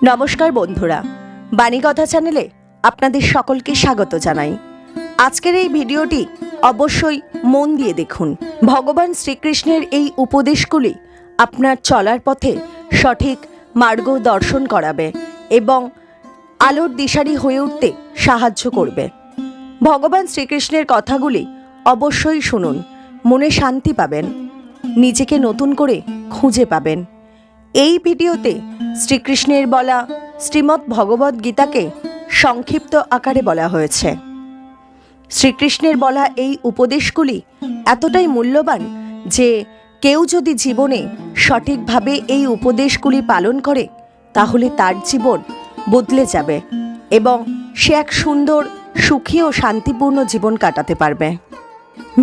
নমস্কার বন্ধুরা, বাণীকথা চ্যানেলে আপনাদের সকলকে স্বাগত জানাই। আজকের এই ভিডিওটি অবশ্যই মন দিয়ে দেখুন। ভগবান শ্রীকৃষ্ণের এই উপদেশগুলি আপনার চলার পথে সঠিক মার্গ দর্শন করাবে এবং আলোর দিশারি হয়ে উঠতে সাহায্য করবে। ভগবান শ্রীকৃষ্ণের কথাগুলি অবশ্যই শুনুন, মনে শান্তি পাবেন, নিজেকে নতুন করে খুঁজে পাবেন। এই ভিডিওতে শ্রীকৃষ্ণের বলা শ্রীমদ্ ভগবদ্ গীতাকে সংক্ষিপ্ত আকারে বলা হয়েছে। শ্রীকৃষ্ণের বলা এই উপদেশগুলি এতটাই মূল্যবান যে কেউ যদি জীবনে সঠিকভাবে এই উপদেশগুলি পালন করে তাহলে তার জীবন বদলে যাবে এবং সে এক সুন্দর, সুখী ও শান্তিপূর্ণ জীবন কাটাতে পারবে।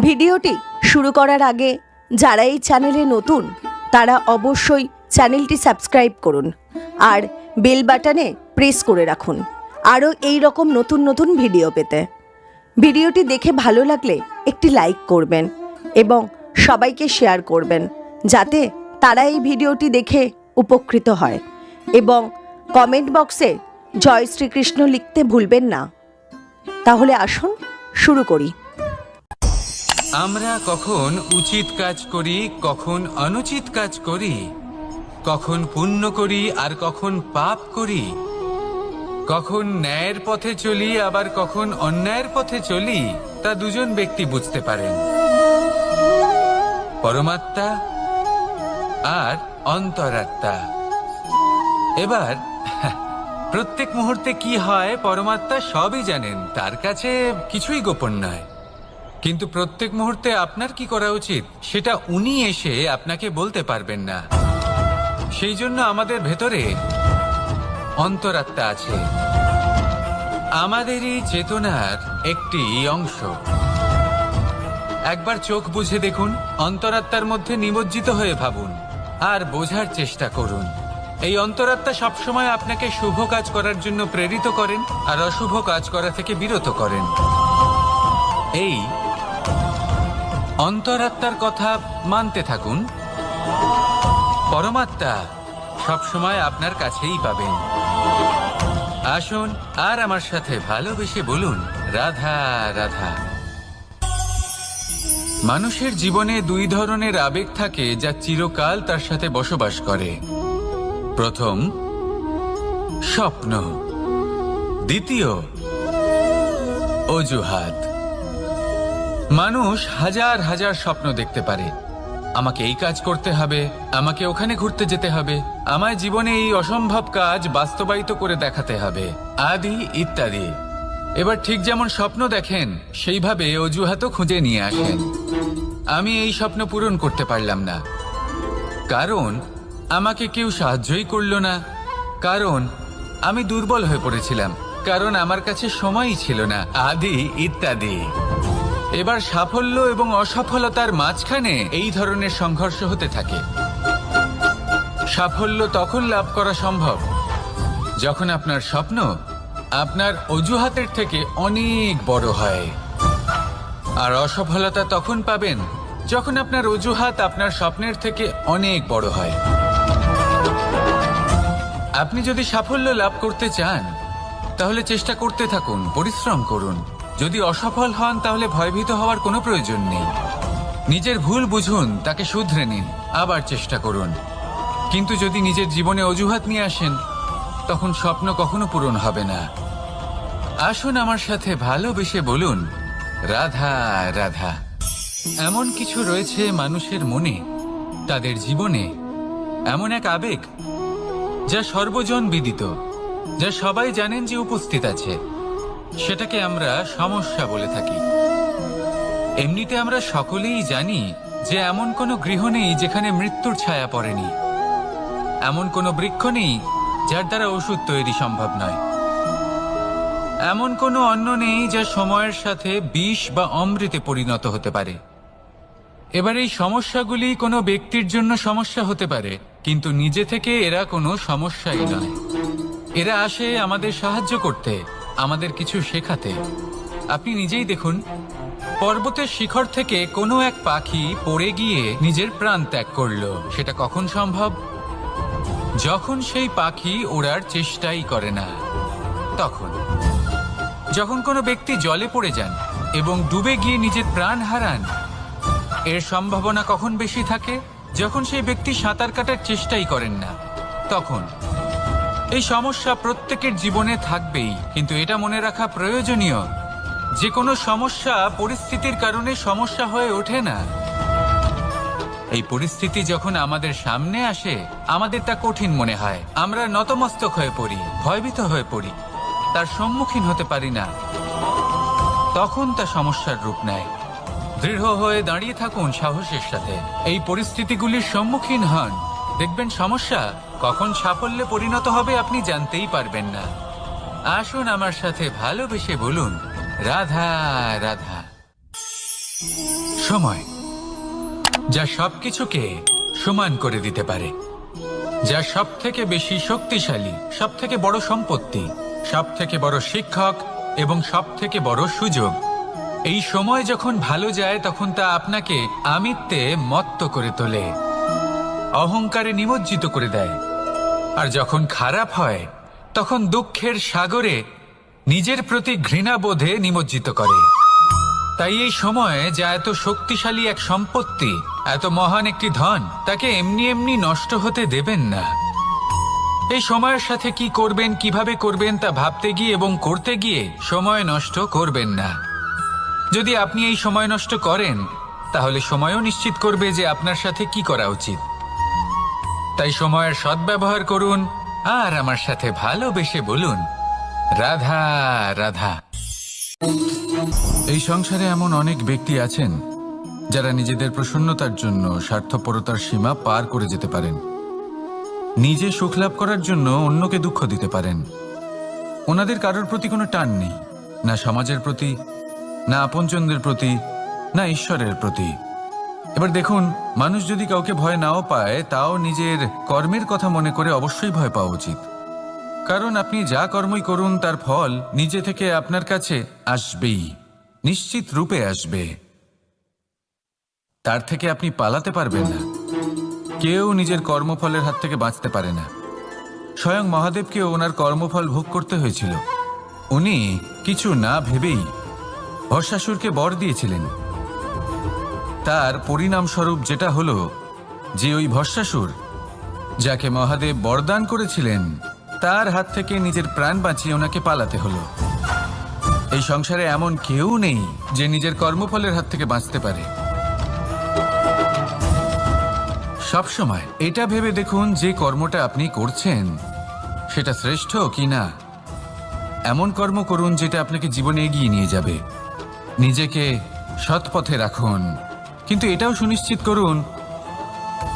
ভিডিওটি শুরু করার আগে যারা এই চ্যানেলে নতুন তারা অবশ্যই চ্যানেলটি সাবস্ক্রাইব করুন আর বেল বাটনে প্রেস করে রাখুন আরও এই রকম নতুন নতুন ভিডিও পেতে। ভিডিওটি দেখে ভালো লাগলে একটি লাইক করবেন এবং সবাইকে শেয়ার করবেন যাতে তারা এই ভিডিওটি দেখে উপকৃত হয়, এবং কমেন্ট বক্সে জয় শ্রীকৃষ্ণ লিখতে ভুলবেন না। তাহলে আসুন শুরু করি। আমরা কখন উচিত কাজ করি, কখন অনুচিত কাজ করি, কখন পুণ্য করি আর কখন পাপ করি, কখন ন্যায়ের পথে চলি আবার কখন অন্যায়ের পথে চলি, তা দুজন ব্যক্তি বুঝতে পারেন, পরমাত্মা আর অন্তরাত্মা। এবার প্রত্যেক মুহূর্তে কি হয় পরমাত্মা সবই জানেন, তার কাছে কিছুই গোপন নয়। কিন্তু প্রত্যেক মুহূর্তে আপনার কি করা উচিত সেটা উনি এসে আপনাকে বলতে পারবেন না। সেই জন্য আমাদের ভেতরে অন্তরাত্মা আছে, আমাদেরই চেতনার একটি অংশ। একবার চোখ বুঝে দেখুন, অন্তরাত্মার মধ্যে নিমজ্জিত হয়ে ভাবুন আর বোঝার চেষ্টা করুন। এই অন্তরাত্মা সবসময় আপনাকে শুভ কাজ করার জন্য প্রেরিত করেন আর অশুভ কাজ করা থেকে বিরত করেন। এই অন্তরাত্মার কথা মানতে থাকুন, পরমাত্মা সবসময় আপনার কাছেই পাবেন। আসুন আর আমার সাথে ভালোবেসে বলুন, রাধা রাধা। মানুষের জীবনে দুই ধরনের আবেগ থাকে যা চিরকাল তার সাথে বসবাস করে। প্রথম স্বপ্ন, দ্বিতীয় অজুহাত। মানুষ হাজার হাজার স্বপ্ন দেখতে পারে, আমাকে এই কাজ করতে হবে, আমাকে ওখানে ঘুরতে যেতে হবে, আমায় জীবনে এই অসম্ভব কাজ বাস্তবায়িত করে দেখাতে হবে, আদি ইত্যাদি। এবার ঠিক যেমন স্বপ্ন দেখেন সেইভাবে অজুহাতও খুঁজে নিয়ে আসেন। আমি এই স্বপ্ন পূরণ করতে পারলাম না, কারণ আমাকে কেউ সাহায্যই করলো না, কারণ আমি দুর্বল হয়ে পড়েছিলাম, কারণ আমার কাছে সময়ই ছিল না, আদি ইত্যাদি। এবার সাফল্য এবং অসফলতার মাঝখানে এই ধরনের সংঘর্ষ হতে থাকে। সাফল্য তখন লাভ করা সম্ভব যখন আপনার স্বপ্ন আপনার অজুহাতের থেকে অনেক বড় হয়, আর অসফলতা তখন পাবেন যখন আপনার অজুহাত আপনার স্বপ্নের থেকে অনেক বড় হয়। আপনি যদি সাফল্য লাভ করতে চান তাহলে চেষ্টা করতে থাকুন, পরিশ্রম করুন। যদি অসফল হন তাহলে ভয়ভীত হওয়ার কোনো প্রয়োজন নেই। নিজের ভুল বুঝুন, তাকে শুধরে নিন, আবার চেষ্টা করুন। কিন্তু যদি নিজের জীবনে অজুহাত নিয়ে আসেন তখন স্বপ্ন কখনো পূরণ হবে না। আসুন আমার সাথে ভালোবেসে বলুন, রাধা রাধা। এমন কিছু রয়েছে মানুষের মনে, তাদের জীবনে এমন এক আবেগ যা সর্বজন বিদিত, যা সবাই জানেন যে উপস্থিত আছে। সেটাকে আমরা সমস্যা বলে থাকি। এমনিতে আমরা সকলেই জানি যে এমন কোনো গৃহ নেই যেখানে মৃত্যুর ছায়া পড়েনি, এমন কোনো বৃক্ষ নেই যার দ্বারা ওষুধ তৈরি সম্ভব নয়, এমন কোনো অন্ন নেই যা সময়ের সাথে বিষ বা অমৃতে পরিণত হতে পারে। এবার এই সমস্যাগুলি কোনো ব্যক্তির জন্য সমস্যা হতে পারে, কিন্তু নিজে থেকে এরা কোনো সমস্যাই নয়। এরা আসে আমাদের সাহায্য করতে, আমাদের কিছু শেখাতে। আপনি নিজেই দেখুন, পর্বতের শিখর থেকে কোনো এক পাখি পড়ে গিয়ে নিজের প্রাণ ত্যাগ করলো, সেটা কখন সম্ভব? যখন সেই পাখি ওড়ার চেষ্টাই করে না, তখন যখন কোনো ব্যক্তি জলে পড়ে যান এবং ডুবে গিয়ে নিজের প্রাণ হারান, এর সম্ভাবনা কখন বেশি থাকে? যখন সেই ব্যক্তি সাঁতার কাটার চেষ্টাই করেন না, তখন। এই সমস্যা প্রত্যেকের জীবনে থাকবেই, কিন্তু এটা মনে রাখা প্রয়োজনীয় যে কোনো সমস্যা পরিস্থিতির কারণে সমস্যা হয়ে ওঠে না। এই পরিস্থিতি যখন আমাদের সামনে আসে, আমাদের তা কঠিন মনে হয়, আমরা নতমস্তক হয়ে পড়ি, ভয়ভীত হয়ে পড়ি, তার সম্মুখীন হতে পারি না। তখন তা সমস্যার রূপ নেয়। দৃঢ় হয়ে দাঁড়িয়ে থাকুন সাহসের সাথে, এই পরিস্থিতিগুলির সম্মুখীন হন, দেখবেন সমস্যা কখন সাফল্যে পরিণত হবে আপনি জানতেই পারবেন না। আসুন আমার সাথে ভালোবেসে বলুন, রাধা রাধা। সময় যা সবকিছুকে সমান করে দিতে পারে, যা সব থেকে বেশি শক্তিশালী, সব থেকে বড় সম্পত্তি, সব থেকে বড় শিক্ষক এবং সব থেকে বড় সুযোগ। এই সময় যখন ভালো যায় তখন তা আপনাকে আমিত্বে মত্ত করে তোলে, অহংকারে নিমজ্জিত করে দেয়। আর যখন খারাপ হয় তখন দুঃখের সাগরে নিজের প্রতি ঘৃণাবোধে নিমজ্জিত করে। তাই এই সময়ে যা এত শক্তিশালী এক সম্পত্তি, এত মহান একটি ধন, তাকে এমনি এমনি নষ্ট হতে দেবেন না। এই সময়ের সাথে কি করবেন, কিভাবে করবেন তা ভাবতে গিয়ে এবং করতে গিয়ে সময় নষ্ট করবেন না। যদি আপনি এই সময় নষ্ট করেন, তাহলে সময়ও নিশ্চিত করবে যে আপনার সাথে কি করা উচিত। তাই সময়ের সদ্ব্যবহার করুন আর আমার সাথে ভালোবেসে বলুন, রাধা রাধা। এই সংসারে এমন অনেক ব্যক্তি আছেন যারা নিজেদের প্রসন্নতার জন্য স্বার্থপরতার সীমা পার করে যেতে পারেন। নিজে সুখ লাভ করার জন্য অন্যকে দুঃখ দিতে পারেন। ওনাদের কারোর প্রতি কোনো টান নেই, না সমাজের প্রতি, না আপনজনদের প্রতি, না ঈশ্বরের প্রতি। এবার দেখুন, মানুষ যদি কাউকে ভয় নাও পায়, তাও নিজের কর্মের কথা মনে করে অবশ্যই ভয় পাওয়া উচিত। কারণ আপনি যা কর্মই করুন তার ফল নিজে থেকে আপনার কাছে আসবেই, নিশ্চিত রূপে আসবে। তার থেকে আপনি পালাতে পারবেন না। কেউ নিজের কর্মফলের হাত থেকে বাঁচতে পারে না। স্বয়ং মহাদেবকেও ওনার কর্মফল ভোগ করতে হয়েছিল। উনি কিছু না ভেবেই ভস্মাসুরকে বর দিয়েছিলেন। তার পরিণামস্বরূপ যেটা হলো যে ওই ভস্মাসুর, যাকে মহাদেব বরদান করেছিলেন, তার হাত থেকে নিজের প্রাণ বাঁচিয়ে ওনাকে পালাতে হলো। এই সংসারে এমন কেউ নেই যে নিজের কর্মফলের হাত থেকে বাঁচতে পারে। সবসময় এটা ভেবে দেখুন যে কর্মটা আপনি করছেন সেটা শ্রেষ্ঠ কি না। এমন কর্ম করুন যেটা আপনাকে জীবনে এগিয়ে নিয়ে যাবে। নিজেকে সৎ পথে রাখুন, কিন্তু এটাও সুনিশ্চিত করুন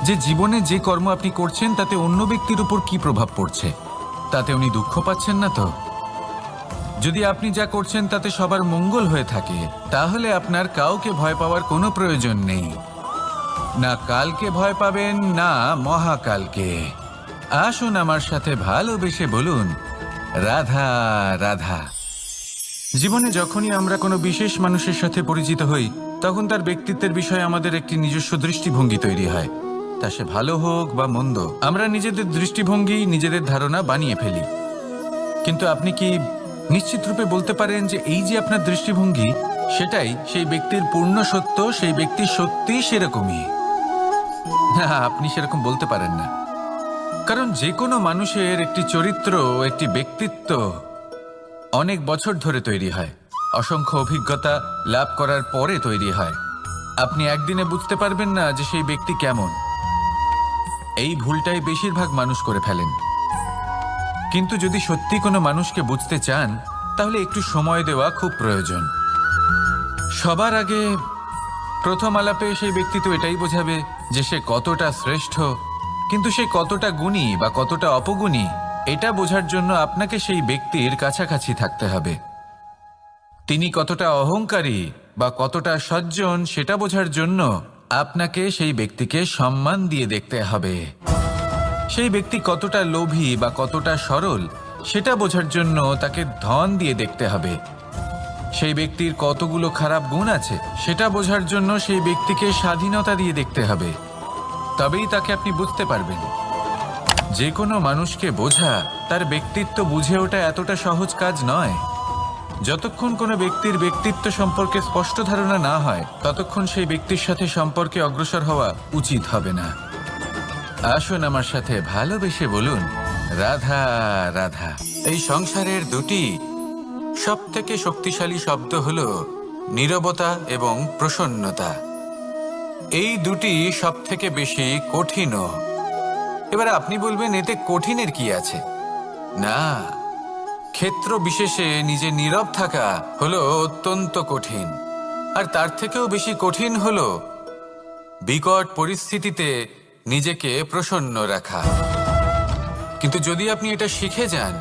যে জীবনে যে কর্ম আপনি করছেন তাতে অন্য ব্যক্তির উপর কি প্রভাব পড়ছে, তাতে উনি দুঃখ পাচ্ছেন না তো। যদি আপনি যা করছেন তাতে সবার মঙ্গল হয়ে থাকে, তাহলে আপনার কাউকে ভয় পাওয়ার কোনো প্রয়োজন নেই। না কালকে ভয় পাবেন, না মহাকালকে। আসুন আমার সাথে ভালোবেসে বলুন, রাধা রাধা। জীবনে যখনই আমরা কোনো বিশেষ মানুষের সাথে পরিচিত হই, তখন তার ব্যক্তিত্বের বিষয়ে আমাদের একটি নিজস্ব দৃষ্টিভঙ্গি তৈরি হয়। তা সে ভালো হোক বা মন্দ, আমরা নিজেদের দৃষ্টিভঙ্গি, নিজেদের ধারণা বানিয়ে ফেলি। কিন্তু আপনি কি নিশ্চিত রূপে বলতে পারেন যে এই যে আপনার দৃষ্টিভঙ্গি, সেটাই সেই ব্যক্তির পূর্ণ সত্য, সেই ব্যক্তি সত্যি সেরকমই? না, আপনি সেরকম বলতে পারেন না। কারণ যে কোনো মানুষের একটি চরিত্র, একটি ব্যক্তিত্ব অনেক বছর ধরে তৈরি হয়, অসংখ্য অভিজ্ঞতা লাভ করার পরে তৈরি হয়। আপনি একদিনে বুঝতে পারবেন না যে সেই ব্যক্তি কেমন। এই ভুলটাই বেশিরভাগ মানুষ করে ফেলেন। কিন্তু যদি সত্যি কোনো মানুষকে বুঝতে চান, তাহলে একটু সময় দেওয়া খুব প্রয়োজন। সবার আগে প্রথম আলাপে সেই ব্যক্তি তো এটাই বোঝাবে যে সে কতটা শ্রেষ্ঠ, কিন্তু সে কতটা গুণী বা কতটা অপগুণী, এটা বোঝার জন্য আপনাকে সেই ব্যক্তির কাছাকাছি থাকতে হবে। তিনি কতটা অহংকারী বা কতটা সজ্জন, সেটা বোঝার জন্য আপনাকে সেই ব্যক্তিকে সম্মান দিয়ে দেখতে হবে। সেই ব্যক্তি কতটা লোভী বা কতটা সরল, সেটা বোঝার জন্য তাকে ধন দিয়ে দেখতে হবে। সেই ব্যক্তির কতগুলো খারাপ গুণ আছে, সেটা বোঝার জন্য সেই ব্যক্তিকে স্বাধীনতা দিয়ে দেখতে হবে। তবেই তাকে আপনি বুঝতে পারবেন। যে কোনো মানুষকে বোঝা, তার ব্যক্তিত্ব বুঝে ওঠা এতটা সহজ কাজ নয়। যতক্ষণ কোনো ব্যক্তির ব্যক্তিত্ব সম্পর্কে স্পষ্ট ধারণা না হয়, ততক্ষণ সেই ব্যক্তির সাথে সম্পর্কে অগ্রসর হওয়া উচিত হবে না। আসুন আমার সাথে ভালোবেসে বলুন, রাধা রাধা। এই সংসারের দুটি সবথেকে শক্তিশালী শব্দ হলো নীরবতা এবং প্রসন্নতা। এই দুটি সবথেকে বেশি কঠিনও। এবার আপনি বলবেন, এতে কঠিনের কি আছে? না, ক্ষেত্র বিশেষে নিজে নীরব থাকা হলো অত্যন্ত কঠিন। আর তার থেকেও বেশি কঠিন হলো বিকট পরিস্থিতিতে নিজেকে প্রসন্ন রাখা। কিন্তু যদি আপনি এটা শিখে যান,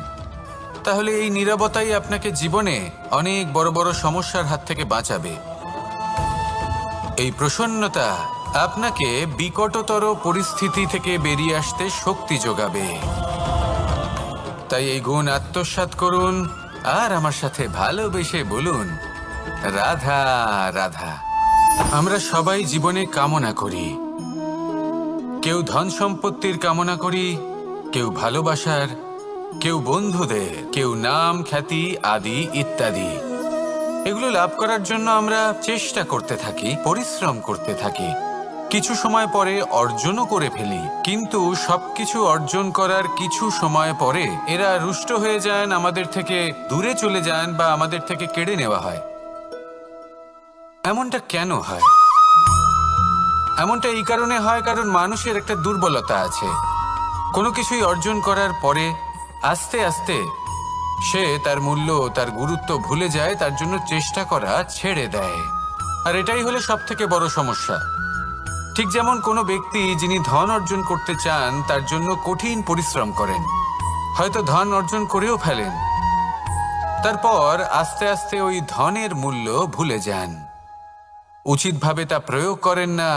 তাহলে এই নীরবতাই আপনাকে জীবনে অনেক বড় বড় সমস্যার হাত থেকে বাঁচাবে। এই প্রসন্নতা আপনাকে বিকটতর পরিস্থিতি থেকে বেরিয়ে আসতে শক্তি যোগাবে। তাই এই গুণ আত্মসাৎ করুন আর আমার সাথে ভালোবেসে বলুন, রাধা রাধা। আমরা সবাই জীবনে কামনা করি। কেউ ধন সম্পত্তির কামনা করি, কেউ ভালোবাসার, কেউ বন্ধুদের, কেউ নাম খ্যাতি আদি ইত্যাদি। এগুলো লাভ করার জন্য আমরা চেষ্টা করতে থাকি, পরিশ্রম করতে থাকি। কিছু সময় পরে অর্জনও করে ফেলি, কিন্তু সবকিছু অর্জন করার কিছু সময় পরে এরা রুষ্ট হয়ে যান, আমাদের থেকে দূরে চলে যান বা আমাদের থেকে কেড়ে নেওয়া হয়। এমনটা কেন হয়? এমনটা এই কারণে হয় কারণ মানুষের একটা দুর্বলতা আছে। কোনো কিছুই অর্জন করার পরে আস্তে আস্তে সে তার মূল্য, তার গুরুত্ব ভুলে যায়, তার জন্য চেষ্টা করা ছেড়ে দেয়। আর এটাই হলো সবথেকে বড় সমস্যা। ঠিক যেমন কোনো ব্যক্তি যিনি ধন অর্জন করতে চান, তার জন্য কঠিন পরিশ্রম করেন, হয়তো ধন অর্জন করেও ফেলেন, তারপর আস্তে আস্তে ওই ধনের মূল্য ভুলে যান, উচিতভাবে তা প্রয়োগ করেন না,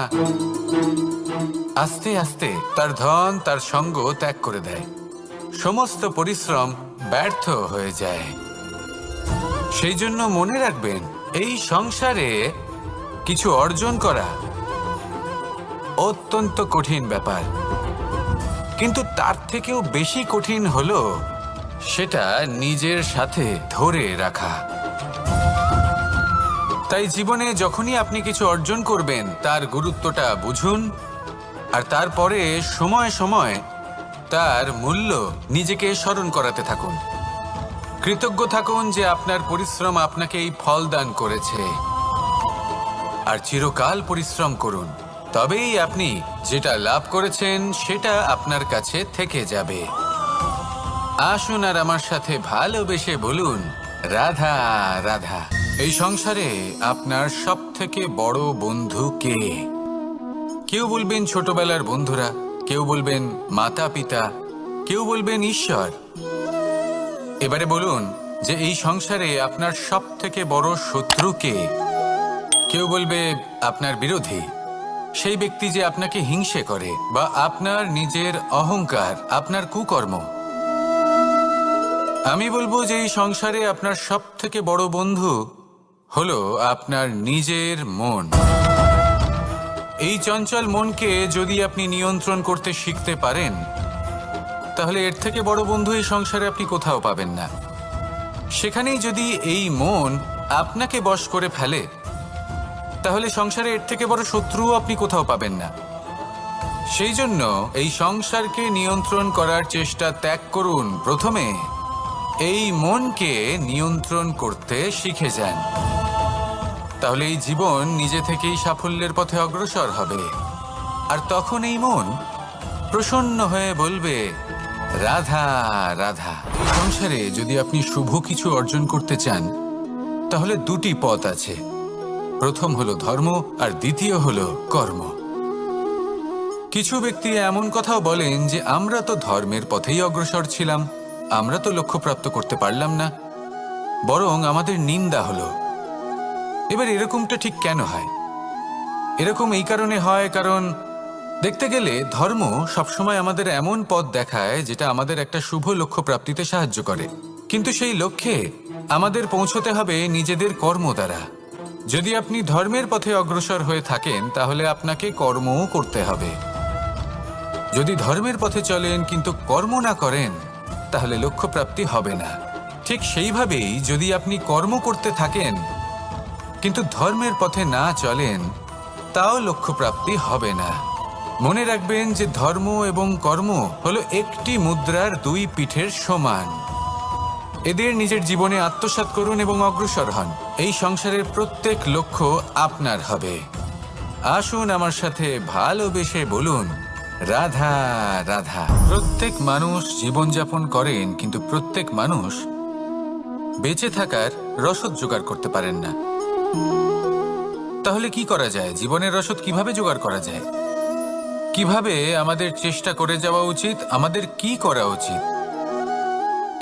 আস্তে আস্তে তার ধন, তার সঙ্গ ত্যাগ করে দেয়, সমস্ত পরিশ্রম ব্যর্থ হয়ে যায়। সেই জন্য মনে রাখবেন, এই সংসারে কিছু অর্জন করা অত্যন্ত কঠিন ব্যাপার, কিন্তু তার থেকেও বেশি কঠিন হলো সেটা নিজের সাথে ধরে রাখা। তাই জীবনে যখনই আপনি কিছু অর্জন করবেন, তার গুরুত্বটা বুঝুন, আর তারপরে সময় সময় তার মূল্য নিজেকে স্মরণ করাতে থাকুন। কৃতজ্ঞ থাকুন যে আপনার পরিশ্রম আপনাকে এই ফল দান করেছে, আর চিরকাল পরিশ্রম করুন। তবেই আপনি যেটা লাভ করেছেন সেটা আপনার কাছে থেকে যাবে। আসুন আর আমার সাথে ভালোবেসে বলুন, রাধা রাধা। এই সংসারে আপনার সবথেকে বড় বন্ধু কে? কেউ বলবেন ছোটবেলার বন্ধুরা, কেউ বলবেন মাতা পিতা, কেউ বলবেন ঈশ্বর। এবারে বলুন যে এই সংসারে আপনার সবথেকে বড় শত্রু কে? কেউ বলবে আপনার বিরোধী, সেই ব্যক্তি যে আপনাকে হিংসে করে, বা আপনার নিজের অহংকার, আপনার কুকর্ম। আমি বলবো যে এই সংসারে আপনার সবথেকে বড় বন্ধু হলো আপনার নিজের মন। এই চঞ্চল মনকে যদি আপনি নিয়ন্ত্রণ করতে শিখতে পারেন, তাহলে এর থেকে বড় বন্ধু এই সংসারে আপনি কোথাও পাবেন না। সেখানেই যদি এই মন আপনাকে বশ করে ফেলে, তাহলে সংসারে এর থেকে বড় শত্রুও আপনি কোথাও পাবেন না। সেই জন্য এই সংসারকে নিয়ন্ত্রণ করার চেষ্টা ত্যাগ করুন। প্রথমে এই মনকে নিয়ন্ত্রণ করতে শিখে যান, তাহলে এই জীবন নিজে থেকেই সাফল্যের পথে অগ্রসর হবে। আর তখন এই মন প্রসন্ন হয়ে বলবে, রাধা রাধা। সংসারে যদি আপনি শুভ কিছু অর্জন করতে চান, তাহলে দুটি পথ আছে। প্রথম হলো ধর্ম, আর দ্বিতীয় হলো কর্ম। কিছু ব্যক্তি এমন কথাও বলেন যে আমরা তো ধর্মের পথেই অগ্রসর ছিলাম, আমরা তো লক্ষ্যপ্রাপ্ত করতে পারলাম না, বরং আমাদের নিন্দা হলো। এবার এরকমটা ঠিক কেন হয়? এরকম এই কারণে হয় কারণ দেখতে গেলে ধর্ম সবসময় আমাদের এমন পথ দেখায় যেটা আমাদের একটা শুভ লক্ষ্য প্রাপ্তিতে সাহায্য করে, কিন্তু সেই লক্ষ্যে আমাদের পৌঁছতে হবে নিজেদের কর্ম দ্বারা। যদি আপনি ধর্মের পথে অগ্রসর হয়ে থাকেন, তাহলে আপনাকে কর্মও করতে হবে। যদি ধর্মের পথে চলেন কিন্তু কর্ম না করেন তাহলে লক্ষ্য প্রাপ্তি হবে না। ঠিক সেইভাবেই যদি আপনি কর্ম করতে থাকেন কিন্তু ধর্মের পথে না চলেন তাও লক্ষ্য প্রাপ্তি হবে না। মনে রাখবেন যে ধর্ম এবং কর্ম হলো একটি মুদ্রার দুই পিঠের সমান। এদের নিজের জীবনে আত্মসাৎ করুন এবং অগ্রসর হন। এই সংসারের প্রত্যেক লক্ষ্য আপনার হবে। আসুন আমার সাথে ভালোবেসে বলুন, রাধা রাধা। প্রত্যেক মানুষ জীবনযাপন করেন কিন্তু প্রত্যেক মানুষ বেঁচে থাকার রসদ জোগাড় করতে পারেন না। তাহলে কি করা যায়? জীবনের রসদ কিভাবে জোগাড় করা যায়? কিভাবে আমাদের চেষ্টা করে যাওয়া উচিত? আমাদের কি করা উচিত?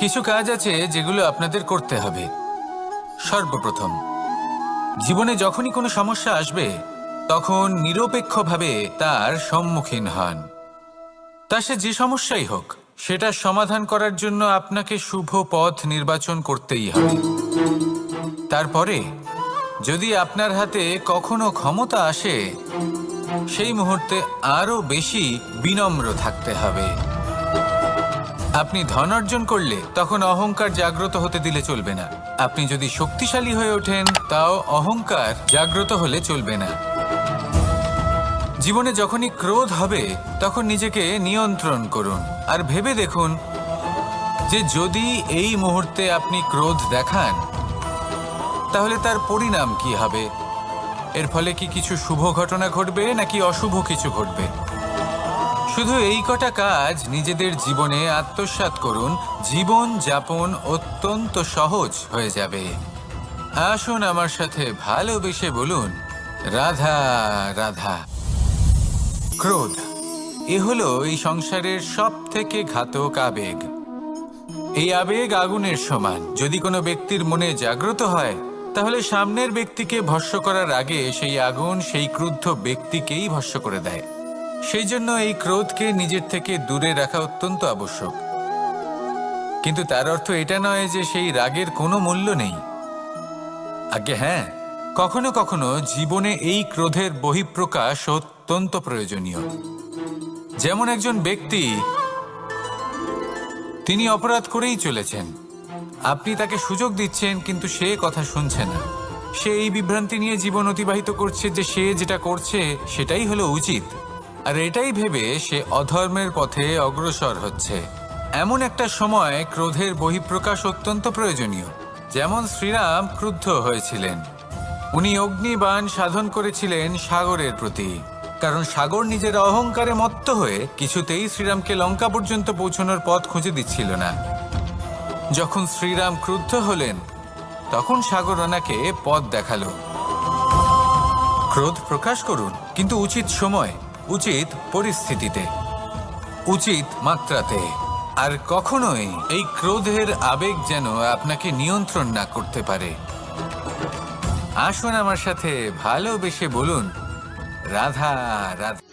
কিছু কাজ আছে যেগুলো আপনাদের করতে হবে। সর্বপ্রথম, জীবনে যখনই কোনো সমস্যা আসবে তখন নিরপেক্ষভাবে তার সম্মুখীন হন। তা সে যে সমস্যাই হোক, সেটা সমাধান করার জন্য আপনাকে শুভ পথ নির্বাচন করতেই হবে। তারপরে যদি আপনার হাতে কখনো ক্ষমতা আসে, সেই মুহূর্তে আরো বেশি বিনম্র থাকতে হবে। আপনি ধন অর্জন করলে তখন অহংকার জাগ্রত হতে দিলে চলবে না। আপনি যদি শক্তিশালী হয়ে ওঠেন তাও অহংকার জাগ্রত হলে চলবে না। জীবনে যখনই ক্রোধ হবে তখন নিজেকে নিয়ন্ত্রণ করুন আর ভেবে দেখুন যে যদি এই মুহূর্তে আপনি ক্রোধ দেখান তাহলে তার পরিণাম কি হবে। এর ফলে কি কিছু শুভ ঘটনা ঘটবে নাকি অশুভ কিছু ঘটবে? শুধু এই কটা কাজ নিজেদের জীবনে আত্মসাৎ করুন, জীবন যাপন অত্যন্ত সহজ হয়ে যাবে। আসুন আমার সাথে ভালোবেসে বলুন, রাধা রাধা। ক্রোধ এ হলো এই সংসারের সব থেকে ঘাতক আবেগ। এই আবেগ আগুনের সমান। যদি কোনো ব্যক্তির মনে জাগ্রত হয় তাহলে সামনের ব্যক্তিকে ভস্ম করার আগে সেই আগুন সেই ক্রুদ্ধ ব্যক্তিকেই ভস্ম করে দেয়। সেই জন্য এই ক্রোধকে নিজের থেকে দূরে রাখা অত্যন্ত আবশ্যক। কিন্তু তার অর্থ এটা নয় যে সেই রাগের কোনো মূল্য নেই। আগে হ্যাঁ, কখনো কখনো জীবনে এই ক্রোধের বহিঃপ্রকাশ অত্যন্ত প্রয়োজনীয়। যেমন একজন ব্যক্তি, তিনি অপরাধ করেই চলেছেন, আপনি তাকে সুযোগ দিচ্ছেন কিন্তু সে কথা শুনছে না। সে এই বিভ্রান্তি নিয়ে জীবন অতিবাহিত করছে যে সে যেটা করছে সেটাই হলো উচিত, আর এটাই ভেবে সে অধর্মের পথে অগ্রসর হচ্ছে। এমন একটা সময় ক্রোধের বহিঃপ্রকাশ অত্যন্ত প্রয়োজনীয়। যেমন শ্রীরাম ক্রুদ্ধ হয়েছিলেন, উনি অগ্নিবাণ সাধন করেছিলেন সাগরের প্রতি, কারণ সাগর নিজের অহংকারে মত্ত হয়ে কিছুতেই শ্রীরামকে লঙ্কা পর্যন্ত পৌঁছানোর পথ খুঁজে দিচ্ছিল না। যখন শ্রীরাম ক্রুদ্ধ হলেন তখন সাগর ওনাকে পথ দেখালো। ক্রোধ প্রকাশ করুন, কিন্তু উচিত সময়, উচিত পরিস্থিতিতে, উচিত মাত্রাতে। আর কখনোই এই ক্রোধের আবেগ যেন আপনাকে নিয়ন্ত্রণ না করতে পারে। আসুন আমার সাথে ভালোবেসে বলুন, রাধা রাধা।